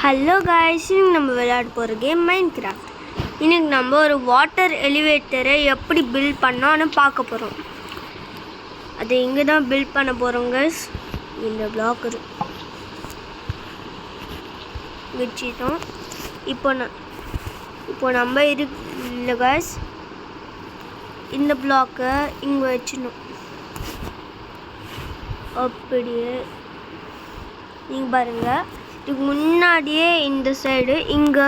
Hello guys, இன்னைக்கு நம்ம விளையாட போகிற கேம் மைன்கிராஃப்ட். இன்னைக்கு நம்ம ஒரு வாட்டர் எலிவேட்டரை எப்படி பில்ட் பண்ணோன்னு பார்க்க போகிறோம். அதை இங்கே தான் பில்ட் பண்ண போகிறோம் காய்ஸ். இந்த பிளாக் வச்சிட்டோம். இப்போ நம்ம இல்லை காய்ஸ், இந்த பிளாக்கை இங்கே வச்சிடணும். அப்படியே நீங்கள் பாருங்கள், இதுக்கு முன்னாடியே இந்த சைடு இங்கே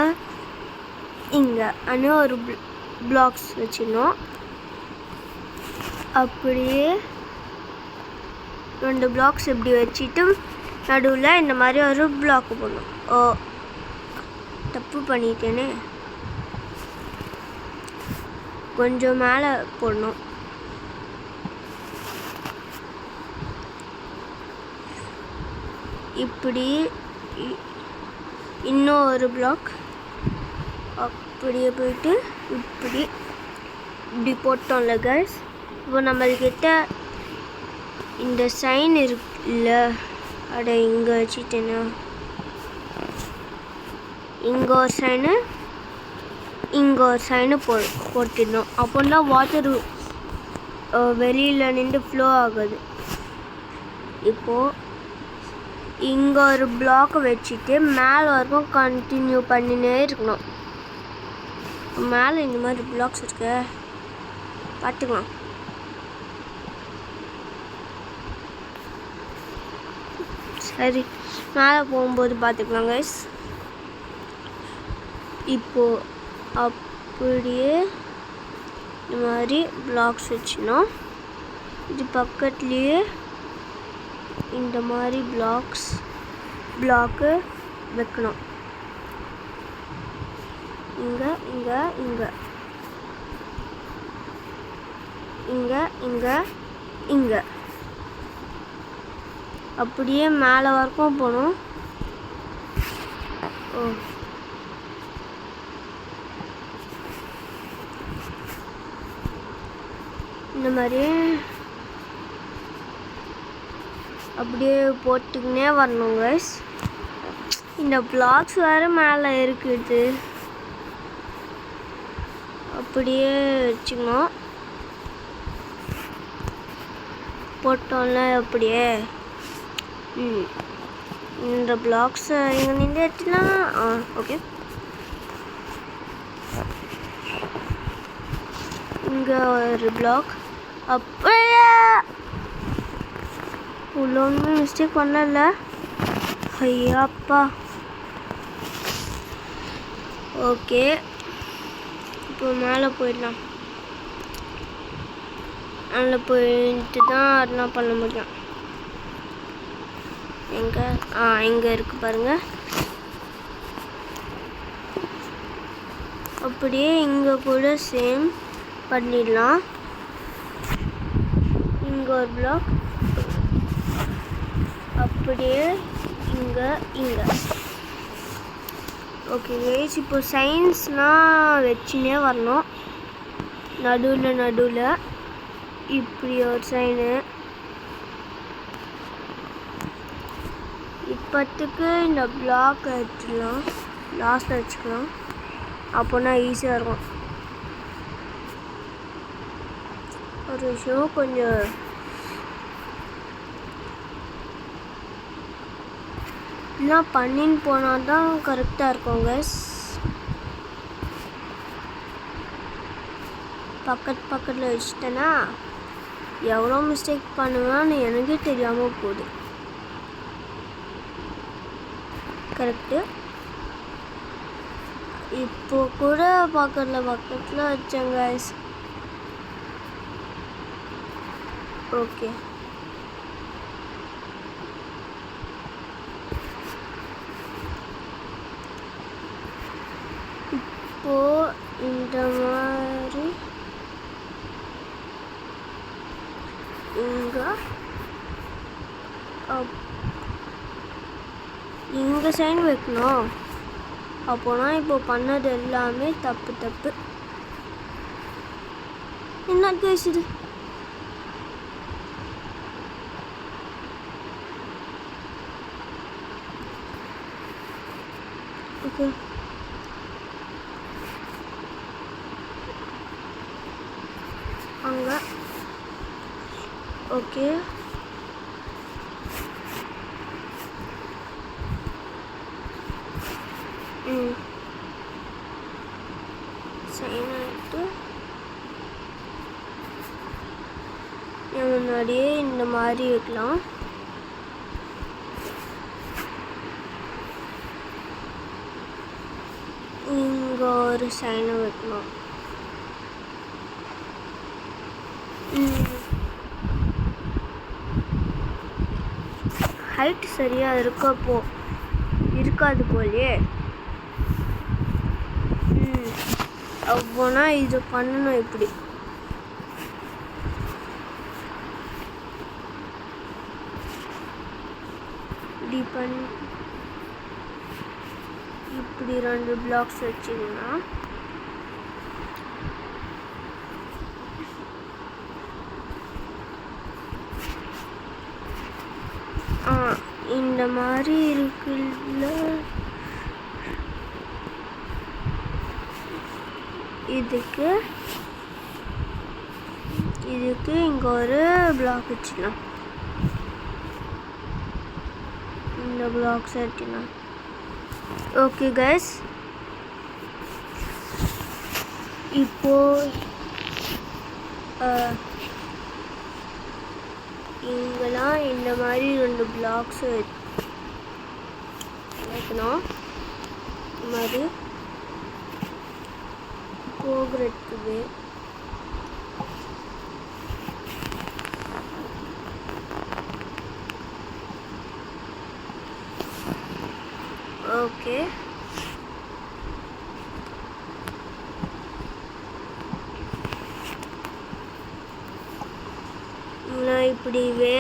ஆனால் ஒரு பிளாக்ஸ் வச்சிடணும். அப்படியே 2 பிளாக்ஸ் இப்படி வச்சுட்டு நடுவில் இந்த மாதிரி ஒரு பிளாக் போடணும். ஓ, தப்பு பண்ணிட்டேனே, கொஞ்சம் மேலே போடணும். இப்படி இன்னும் ஒரு பிளாக் அப்படியே போயிட்டு இப்படி போட்டோம்ல கைஸ். இப்போ நம்மள்கிட்ட இந்த சைன் இருக்குல்ல, அட இங்கே வச்சுட்டேன்னா இங்கே ஒரு சைனு இங்கே ஒரு சைனு போட்டுடணும். அப்போன்னா வாட்டர் வெளியில் நின்று ஃப்ளோ ஆகுது. இப்போது இங்கே ஒரு பிளாக்கை வச்சுட்டு மேலே வரைக்கும் கண்டினியூ பண்ணினே இருக்கணும். மேலே இந்த மாதிரி பிளாக்ஸ் இருக்கு, பார்த்துக்கலாம். சரி, மேலே போகும்போது பார்த்துக்கலாம் கைஸ். இப்போது அப்படியே இந்த மாதிரி பிளாக்ஸ் வச்சிடணும். இது பக்கத்துலேயே இந்த மாதிரி பிளாக்கு வைக்கணும். இங்கே இங்கே இங்கே இங்கே இங்கே இங்கே அப்படியே மேலே வரைக்கும் போகணும். ஓ, இந்த மாதிரி அப்படியே போட்டுக்கினே வரணும் கைஸ். இந்த பிளாக்ஸ் வேறு மேலே இருக்குது, அப்படியே வச்சுக்கணும். போட்டோம்ல அப்படியே இந்த பிளாக்ஸை இங்கே நின்று எடுத்துலாம். ஓகே, இங்கே ஒரு பிளாக் அப்படியே ஒன்றும் மிஸ்டேக் பண்ணல. ஐயாப்பா, ஓகே. இப்போ மேலே போயிடலாம். மேலே போயிட்டு தான் அதெல்லாம் பண்ண முடியும். இங்கே இருக்கு பாருங்க. அப்படியே இங்கே கூட சேம் பண்ணிடலாம். இங்கே ஒரு பிளாக் அப்படியே இங்கே ஓகே கைஸ். இப்போ சைன்ஸ்னால் வச்சுனே வரணும். நடுவில் இப்படி ஒரு சைனு. இப்போத்துக்கு இந்த பிளாக் வச்சுக்கலாம், லாஸ்ட்டில் வச்சுக்கலாம். அப்போனா ஈஸியாக இருக்கும். ஒரு விஷயம் கொஞ்சம் எல்லாம் பண்ணின்னு போனால் தான் கரெக்டாக இருக்கும் கைஸ். பக்கத்தில் வச்சுட்டேன்னா எவ்வளோ மிஸ்டேக் பண்ணுவேன்னு எனக்கே தெரியாமல் போகுது. கரெக்டு. இப்போ கூட பக்கத்தில் வச்சேன் கைஸ். ஓகே, இப்போ இந்த மாதிரி இங்கே சைன் வைக்கணும். அப்போனா இப்போ பண்ணது எல்லாமே தப்பு. என்ன பேசுது? ஓகே அங்கே ஓகே சைன் ஆகிட்டு முன்னாடியே இந்த மாதிரி வைக்கலாம். இங்கே ஒரு சைனை வைக்கணும். ஹைட் சரியாக இருக்காது போலயே. அப்போனா இது பண்ணணும். இப்படி பண்ணி இப்படி 2 பிளாக்ஸ் வச்சிங்கன்னா இந்த மாதிரி இருக்குல்ல. இதுக்கு இங்கே ஒரு பிளாக் வச்சுக்கலாம். இந்த பிளாக்ஸ் எடுத்துக்கலாம். ஓகே கைஸ், இப்போ இங்கெல்லாம் இந்த மாதிரி 2 பிளாக்ஸ் வைக்கணும். இந்த மாதிரி போகிறதுக்கு ஓகே. இப்படிவே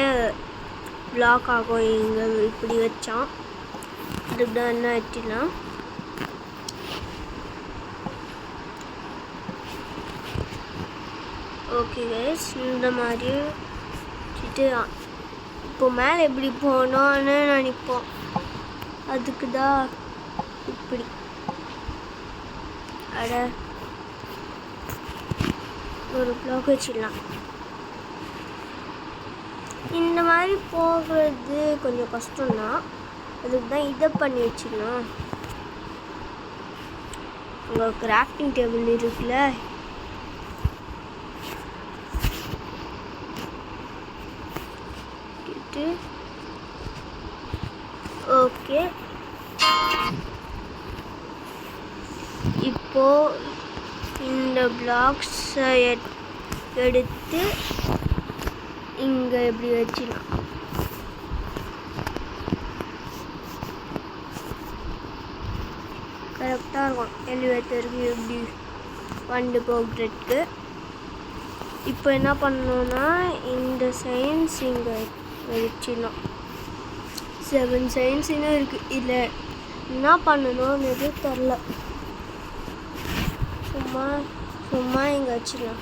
பிளாக் ஆகும். இங்கே இப்படி வச்சான் அதுக்கு தான் என்ன வச்சுலாம். ஓகே கைஸ், இந்த மாதிரி வச்சுட்டு இப்போ மேலே எப்படி போனோன்னு நினைப்போம். அதுக்கு தான் இப்படி ஒரு பிளாக் வச்சிடலாம். இந்த மாதிரி போகிறது கொஞ்சம் கஷ்டம்தான். அதுக்கு தான் இதை பண்ணி வச்சிடலாம். அங்கே கிராஃப்டிங் டேபிள் இருக்குல்ல, ஓகே. இப்போ இந்த பிளாக்ஸை எடுத்து இங்கே எப்படி வச்சிடலாம். கரெக்டாக இருக்கும் எலிவேட்டருக்கு எப்படி வண்டு போகிறதுக்கு. இப்போ என்ன பண்ணணும்னா இந்த சைன்ஸ் இங்கே வச்சிடலாம். 7 சைன்ஸ் இன்னும் இருக்குது. இதில் என்ன பண்ணணும்னு தெரில. சும்மா இங்கே வச்சிடலாம்.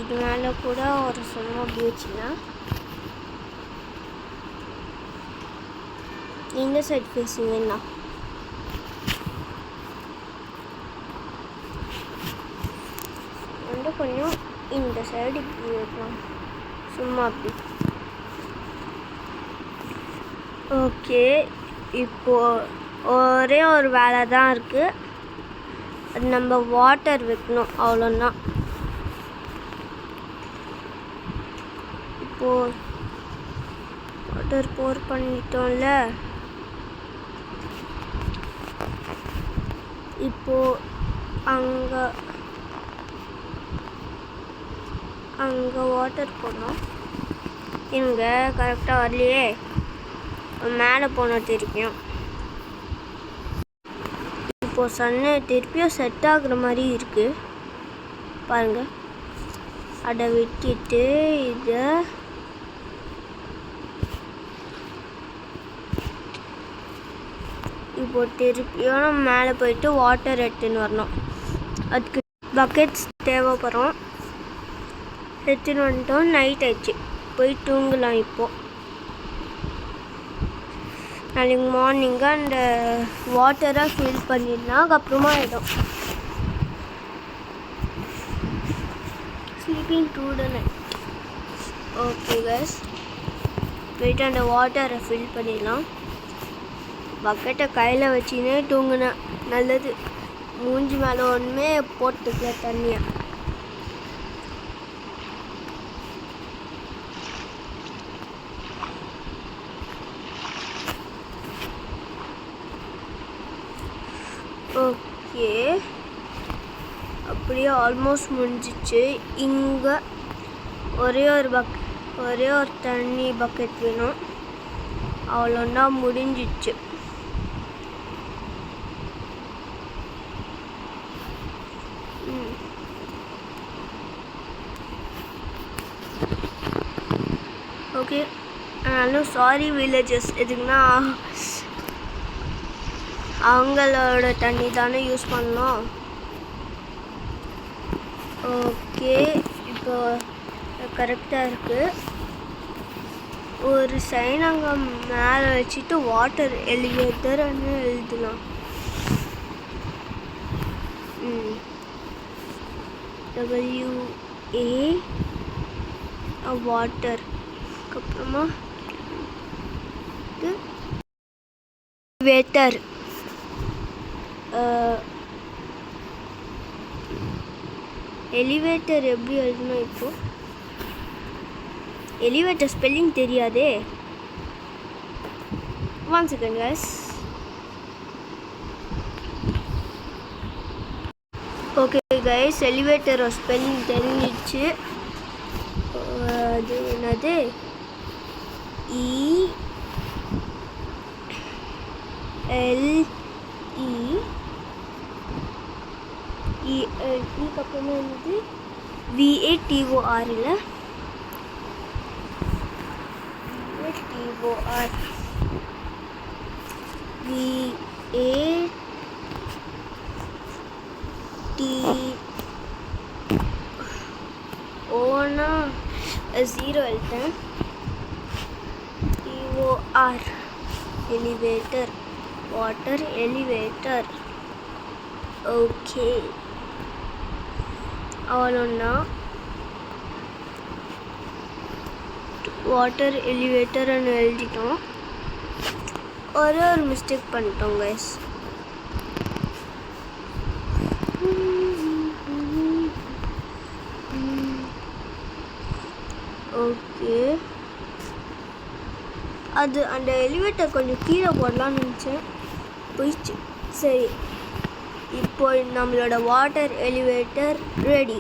இது மேலே கூட ஒரு சும்மா அப்படி வச்சிடலாம். இந்த சைட் ஃபேஸிங் என்ன வந்து கொஞ்சம் இந்த சைடு இப்படி வைக்கலாம். சும்மா அப்படி. ஓகே, இப்போது ஒரே ஒரு வேலை தான் இருக்குது. அது நம்ம வாட்டர் வைக்கணும், அவ்வளோதான். இப்போது வாட்டர் போர் பண்ணிட்டோம்ல. இப்போது அங்கே வாட்டர் போடணும். இங்கே கரெக்டாக வரலையே, மேலே போனோம் திருப்பியும். இப்போது சன்னு திருப்பியும் செட் ஆகுற மாதிரி இருக்குது பாருங்கள். அதை விட்டுட்டு இதை இப்போ திருப்பியும் மேலே போயிட்டு வாட்டர் எடுத்துன்னு வரணும். அதுக்கு பக்கெட்ஸ் தேவைப்படும். எடுத்துன்னு வந்துட்டோம். நைட் ஆயிடுச்சு. போய் தூங்கலாம். இப்போது நாளைக்கு மார்னிங்காக அந்த வாட்டரை ஃபில் பண்ணிடலாம். அதுக்கப்புறமா ஆகிடும். Sleeping through the night. Okay guys, போயிட்டு அந்த வாட்டரை ஃபில் பண்ணிடலாம். பக்கெட்டை கையில் வச்சுன்னே தூங்கினேன். நல்லது, மூஞ்சி மேலே ஒன்றுமே போட்டுக்கல தண்ணியை. ஓகே, அப்படியே ஆல்மோஸ்ட் முடிஞ்சிச்சு. இங்கே ஒரே ஒரு தண்ணி பக்கெட் வேணும். அவ்வளோன்னா முடிஞ்சிச்சு. ஓகே, ஆனாலும் சாரி வில்லேஜஸ், எதுக்குன்னா அவங்களோட தண்ணி தானே யூஸ் பண்ணோம். ஓகே, இப்போ கரெக்டாக இருக்குது. ஒரு சைன் அங்கே மேலே வச்சுட்டு வாட்டர் எலிவேட்டர்னு எழுதலாம். WA water. அப்புறமா எலிவேட்டர். எலிவேட்டர் எப்படி எழுதணும்? இப்போ எலிவேட்டர் ஸ்பெல்லிங் தெரியாதே. 1 second guys. Okay guys, elevator spelling தெரிஞ்சிச்சு. அது என்னது? ELE அப்புறமா என்னது? VATOR இல்லை, VATOR. VATOனா 0 எழுத்தேன். TOR elevator, water elevator. Okay, அவ்வளோன்னா வாட்டர் எலிவேட்டர்னு எழுதிட்டோம். ஒரு மிஸ்டேக் பண்ணிட்டோம் கைஸ். ஓகே, அது அந்த எலிவேட்டர் கொஞ்சம் கீழே போடலான்னு நினச்சேன், போயிடுச்சு. சரி, இப்போ நம்மளோட வாட்டர் எலிவேட்டர் ரெடி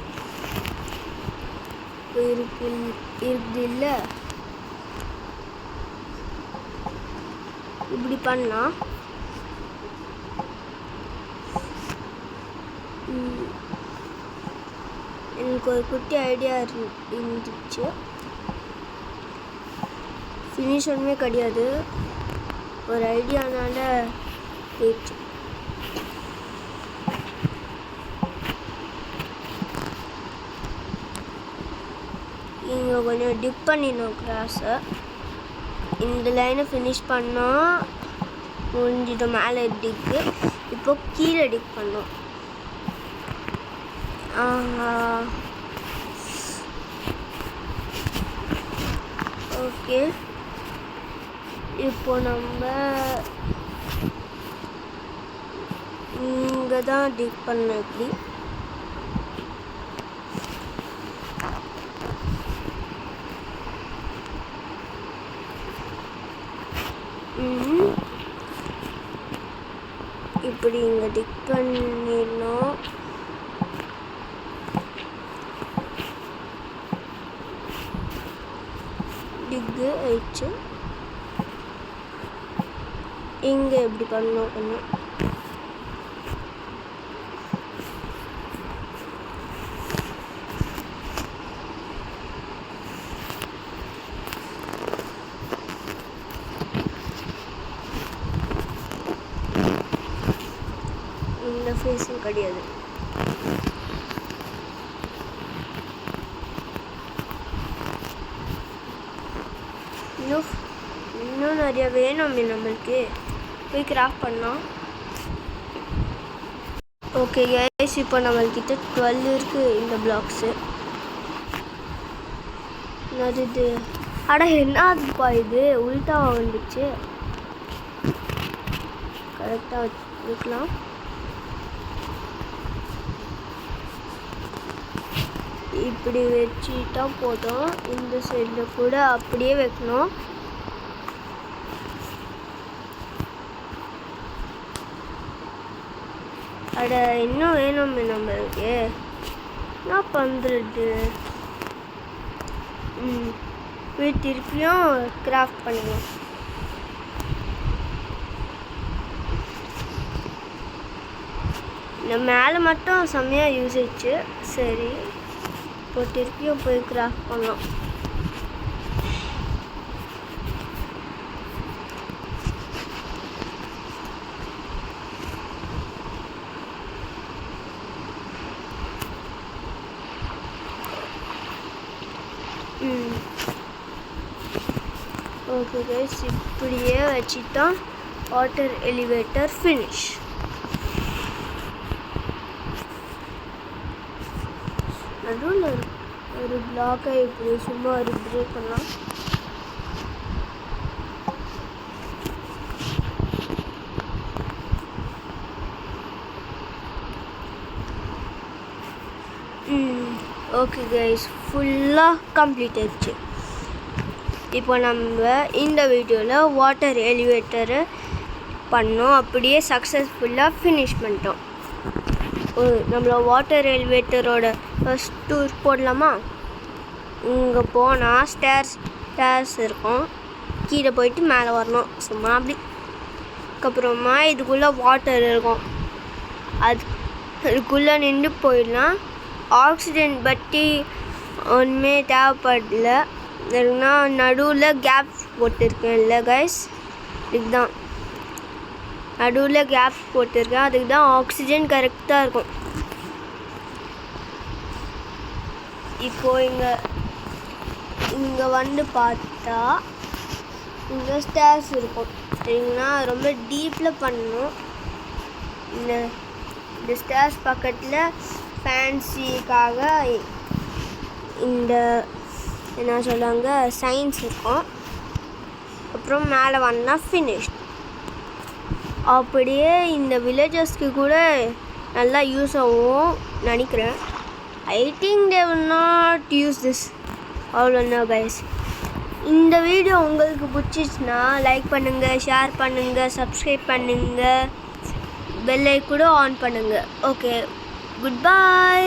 இருக்குது இல்லை? இப்படி பண்ணலாம். எனக்கு ஒரு குட்டி ஐடியா இருந்துச்சு. ஃபினிஷ் ஒன்றுமே கிடையாது, ஒரு ஐடியானால போயிடுச்சு. இங்கே கொஞ்சம் டிப் பண்ணிடணும் கிராஸை. இந்த லைனை ஃபினிஷ் பண்ணால் முடிஞ்சிட்டு மேலே டிக்கு. இப்போ கீழே டிக் பண்ணோம். ஓகே, இப்போ நம்ம இங்கே தான் டிக் பண்ண. எப்படி இப்படி இங்கே டிக் பண்ணிடணும். டிக்கு ஆயிடுச்சு. இங்கே எப்படி பண்ணணும் கொஞ்சம் இந்த ஃபேஸும் கிடையாது. இன்னும் நிறைய வேணும் நம்மளுக்கு போய் கிராஃப்ட் பண்ணோம். ஓகே கைஸ், இப்போ நம்மள்கிட்ட 12 இருக்குது இந்த பிளாக்ஸு. அது அட என்னதுப்பா இது உள்டாவா வந்துச்சு. கரெக்டாக வைக்கலாம். இப்படி வச்சுட்டா போதும். இந்த சைடில் கூட அப்படியே வைக்கணும். அட இன்னும் வேணும் நம்மளுக்கு. என்ன பண்ணுறது? போய் திருப்பியும் கிராஃப்ட் பண்ணுவோம். இந்த மேலே மட்டும் செம்மையாக யூஸ் ஆயிடுச்சு. சரி, இப்போ திருப்பியும் போய் கிராஃப்ட் பண்ணலாம். ஓகே கைஸ், இப்படியே வச்சுதான் வாட்டர் எலிவேட்டர் ஃபினிஷ். நடுவில் ஒரு பிளாக்கை இப்படி சும்மா ஒரு பிரேக் பண்ணலாம். ஓகே கைஸ், ஃபுல்லாக கம்ப்ளீட் ஆயிடுச்சு. இப்போ நம்ம இந்த வீடியோவில் வாட்டர் எலிவேட்டரை பண்ணோம். அப்படியே சக்ஸஸ்ஃபுல்லாக ஃபினிஷ் பண்ணிட்டோம். நம்மள வாட்டர் எலிவேட்டரோட ஃபஸ்ட் டூர் போடலாமா? இங்கே போனால் ஸ்டேர்ஸ் இருக்கும். கீழே போயிட்டு மேலே வரணும் சும்மா அப்படி. அதுக்கப்புறமா இதுக்குள்ளே வாட்டர் இருக்கும். அதுக்குள்ளே நின்று போயிடலாம். ஆக்சிஜன் பட்டி ஒன்றுமே தேவைப்படல. இல்லைன்னா நடுவில் கேப்ஸ் போட்டிருக்கேன் இல்லை கைஸ், இதுதான் நடுவில் கேப்ஸ் போட்டிருக்கேன். அதுக்கு தான் ஆக்சிஜன் கரெக்டாக இருக்கும். இப்போது இங்கே வந்து பார்த்தா இங்கே ஸ்டேர்ஸ் இருக்கும் சரிங்களா. ரொம்ப டீப்பில் பண்ணணும். இந்த ஸ்டேர்ஸ் பக்கத்தில் ஃபேன்சிக்காக இந்த என்ன சொல்லுவாங்க சயின்ஸ் இருக்கும். அப்புறம் மேலே வந்தால் ஃபினிஷ். அப்படியே இந்த வில்லேஜஸ்க்கு கூட நல்லா யூஸ் ஆகும் நினைக்கிறேன். I think they will not use this. அவ்வளோதான் கைஸ். இந்த வீடியோ உங்களுக்கு பிடிச்சிச்சுன்னா லைக் பண்ணுங்கள், ஷேர் பண்ணுங்கள், சப்ஸ்கிரைப் பண்ணுங்கள், பெல்லை கூட ஆன் பண்ணுங்கள். Okay, good bye.